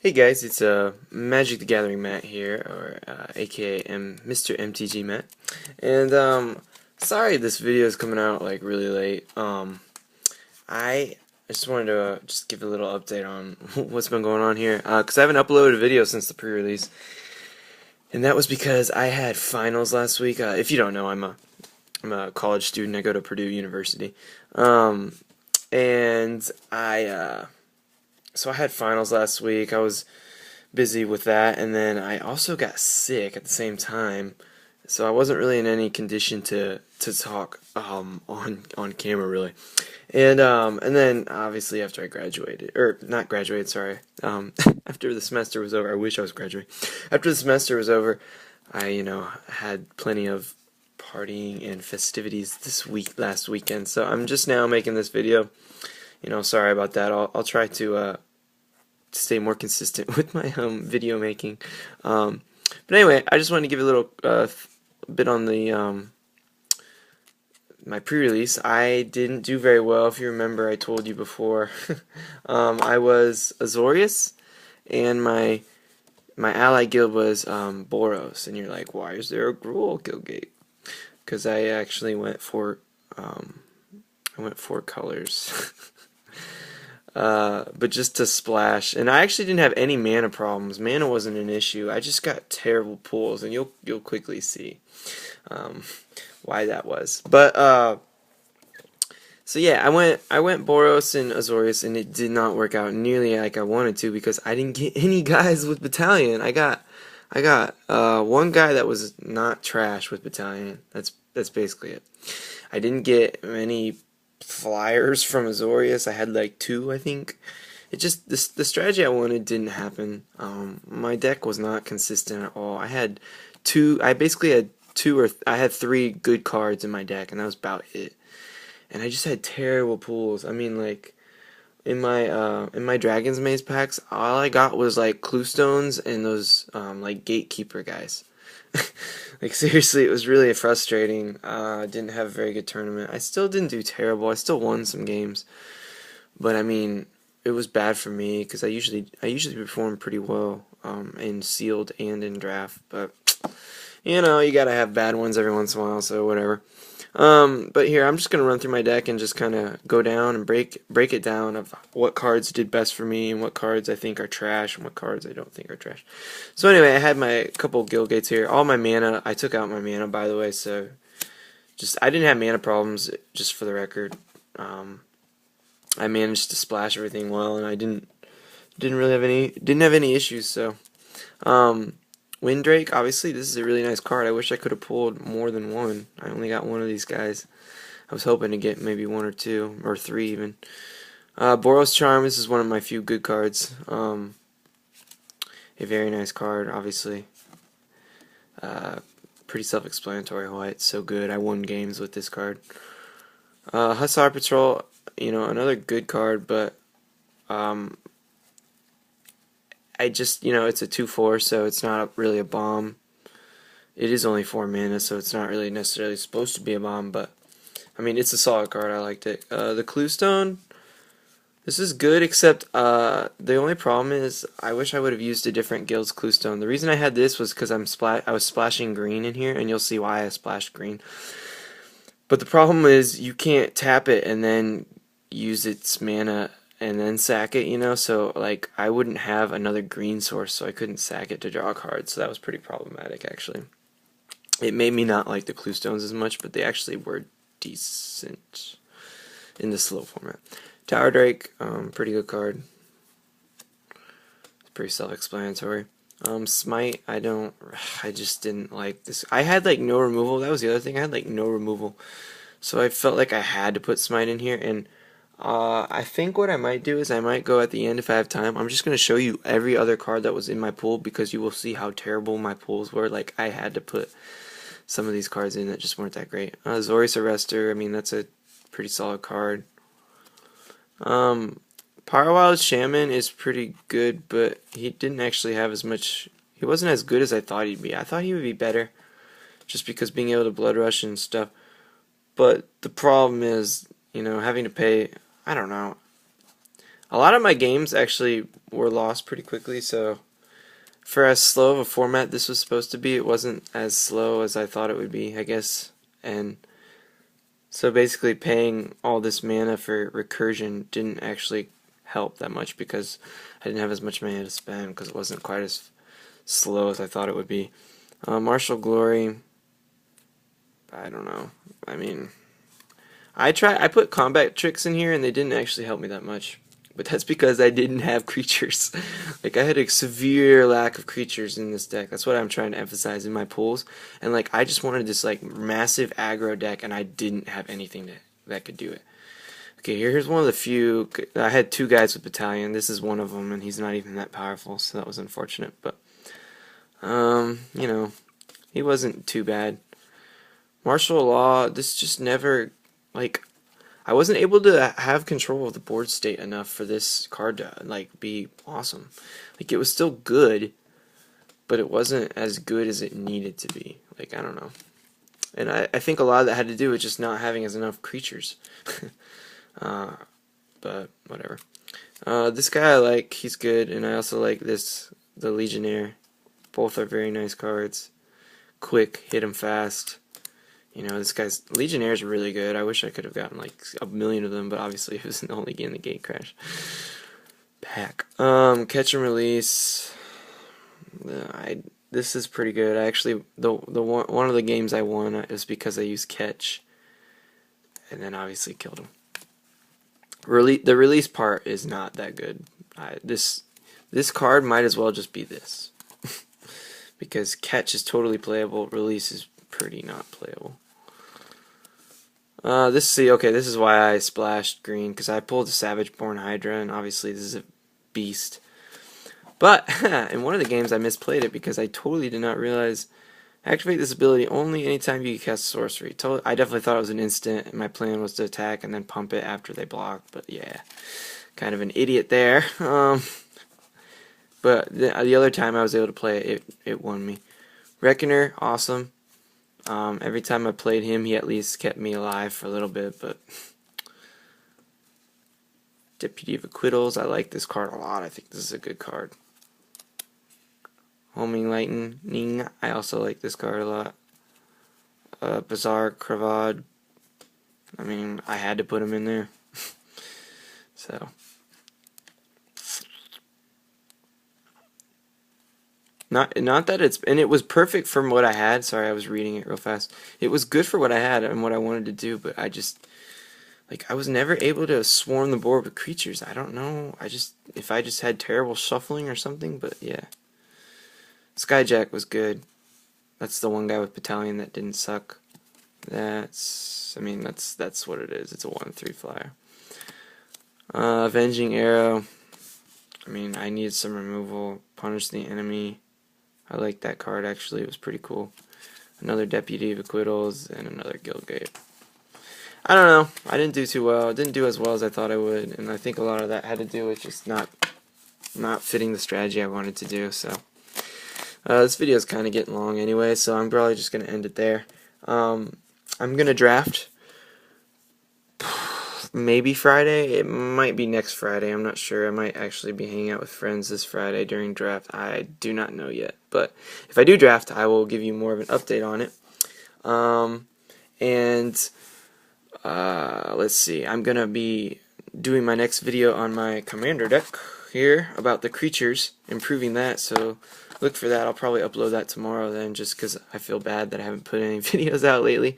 Hey guys, it's Magic the Gathering Matt here, or aka Mr. MTG Matt, and sorry this video is coming out like really late. I just wanted to just give a little update on what's been going on here, because I haven't uploaded a video since the pre-release, and that was because I had finals last week. If you don't know, I'm a college student. I go to Purdue University, and so I had finals last week. I was busy with that, and then I also got sick at the same time, so I wasn't really in any condition to talk on camera really. And then obviously after I graduated, or not graduated, sorry, after the semester was over, I wish I was graduating. After the semester was over, I had plenty of partying and festivities last weekend. So I'm just now making this video. Sorry about that. I'll try to stay more consistent with my video making. But anyway, I just wanted to give a little bit on the my pre-release. I didn't do very well. If you remember, I told you before. I was Azorius, and my ally guild was Boros. And you're like, why is there a Gruul guildgate? Because I actually went for colors. But just to splash, and I actually didn't have any mana problems. Mana wasn't an issue. I just got terrible pulls, and you'll quickly see why that was. But so yeah, I went Boros and Azorius, and it did not work out nearly like I wanted to because I didn't get any guys with Battalion. I got one guy that was not trash with Battalion. That's basically it. I didn't get many flyers from Azorius. I had like 2, I think. It just the strategy I wanted didn't happen. My deck was not consistent at all. I had 2. I basically had 2 I had 3 good cards in my deck, and that was about it. And I just had terrible pools. I mean, like in my Dragon's Maze packs, all I got was like clue stones and those like gatekeeper guys. Like seriously, it was really frustrating. I didn't have a very good tournament. I still didn't do terrible. I still won some games, but I mean, it was bad for me because I usually perform pretty well in sealed and in draft. But you gotta have bad ones every once in a while, so whatever. But here I'm just gonna run through my deck and just kind of go down and break it down of what cards did best for me and what cards I think are trash and what cards I don't think are trash. So anyway, I had my couple guild gates here. All my mana, I took out my mana, by the way. So I didn't have mana problems. Just for the record, I managed to splash everything well, and I didn't really have any issues. So Windrake, obviously, this is a really nice card. I wish I could have pulled more than one. I only got one of these guys. I was hoping to get maybe 1 or 2, or 3 even. Boros Charm, this is one of my few good cards. A very nice card, obviously. Pretty self-explanatory why it's so good. I won games with this card. Hussar Patrol, another good card, but I just, it's a 2/4, so it's not really a bomb. It is only 4 mana, so it's not really necessarily supposed to be a bomb, but I mean, it's a solid card. I liked it. The Cluestone, this is good, except the only problem is I wish I would have used a different guild's Cluestone. The reason I had this was because I was splashing green in here, and you'll see why I splashed green. But the problem is you can't tap it and then use its mana and then sack it, so like I wouldn't have another green source, so I couldn't sack it to draw a card, so that was pretty problematic actually. It made me not like the clue stones as much, but they actually were decent in the slow format. Tower Drake, pretty good card. It's pretty self-explanatory. Smite, I just didn't like this. I had like no removal. That was the other thing. I had like no removal, so I felt like I had to put Smite in here. And I think what I might do is I might go at the end if I have time. I'm just going to show you every other card that was in my pool because you will see how terrible my pools were. Like, I had to put some of these cards in that just weren't that great. Zorius Arrestor, I mean, that's a pretty solid card. Pyrowild Shaman is pretty good, but he didn't actually have as much. He wasn't as good as I thought he'd be. I thought he would be better just because being able to Blood Rush and stuff. But the problem is, having to pay, I don't know, A lot of my games actually were lost pretty quickly, so for as slow of a format this was supposed to be, it wasn't as slow as I thought it would be, I guess. And so basically paying all this mana for recursion didn't actually help that much because I didn't have as much mana to spend because it wasn't quite as slow as I thought it would be. Martial Glory, I don't know. I mean, I put combat tricks in here and they didn't actually help me that much. But that's because I didn't have creatures. Like, I had a severe lack of creatures in this deck. That's what I'm trying to emphasize in my pools. And, like, I just wanted this, like, massive aggro deck, and I didn't have anything that could do it. Okay, here's one of the few. I had 2 guys with Battalion. This is one of them, and he's not even that powerful, so that was unfortunate. But, you know, he wasn't too bad. Martial Law, this just never, like, I wasn't able to have control of the board state enough for this card to, like, be awesome. Like, it was still good, but it wasn't as good as it needed to be. Like, I don't know. And I think a lot of that had to do with just not having as enough creatures. But, whatever. This guy I like, he's good, and I also like this, the Legionnaire. Both are very nice cards. Quick, hit him fast. You know, this guy's Legionnaires are really good. I wish I could have gotten like a million of them, but obviously it was only in the gate crash pack. Catch and release. This is pretty good. I actually one of the games I won is because I used catch, and then obviously killed him. The release part is not that good. This card might as well just be this, because catch is totally playable. Release is pretty not playable. This is why I splashed green, because I pulled the Savage-Born Hydra, and obviously this is a beast. But, in one of the games I misplayed it, because I totally did not realize, activate this ability only anytime you cast sorcery. I definitely thought it was an instant, and my plan was to attack and then pump it after they blocked, but yeah, kind of an idiot there. But the other time I was able to play it, it won me. Reckoner, awesome. Every time I played him, he at least kept me alive for a little bit, but Deputy of Acquittals, I like this card a lot. I think this is a good card. Homing Lightning, I also like this card a lot. Bizarre Cravad, I mean, I had to put him in there. So. Not that it's, and it was perfect from what I had. Sorry, I was reading it real fast. It was good for what I had and what I wanted to do, but I just, like, I was never able to swarm the board with creatures. I don't know. If I just had terrible shuffling or something, but yeah. Skyjack was good. That's the one guy with Battalion that didn't suck. That's what it is. It's a 1/3 flyer. Avenging Arrow. I mean, I needed some removal. Punish the enemy. I like that card, actually. It was pretty cool. Another Deputy of Acquittals and another Guildgate. I don't know. I didn't do too well. I didn't do as well as I thought I would, and I think a lot of that had to do with just not fitting the strategy I wanted to do. So this video is kind of getting long anyway, so I'm probably just going to end it there. I'm going to draft maybe Friday. It might be next Friday. I'm not sure. I might actually be hanging out with friends this Friday during draft. I do not know yet. But if I do draft, I will give you more of an update on it. Let's see. I'm going to be doing my next video on my commander deck here about the creatures, improving that. So look for that. I'll probably upload that tomorrow then, just because I feel bad that I haven't put any videos out lately.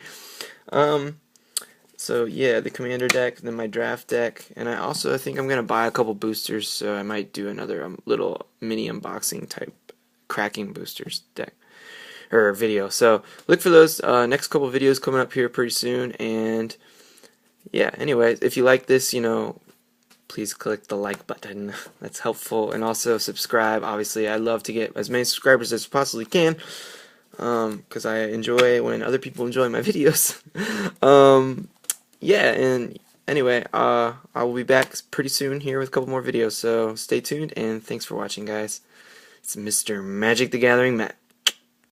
So yeah, the commander deck, then my draft deck, and I think I'm going to buy a couple boosters, so I might do another little mini unboxing type cracking boosters deck or video. So look for those next couple videos coming up here pretty soon. And yeah, anyway, if you like this, please click the like button. That's helpful. And also subscribe. Obviously, I love to get as many subscribers as I possibly can, because I enjoy when other people enjoy my videos. Yeah, and anyway, I will be back pretty soon here with a couple more videos, so stay tuned, and thanks for watching, guys. It's Mr. Magic the Gathering Matt.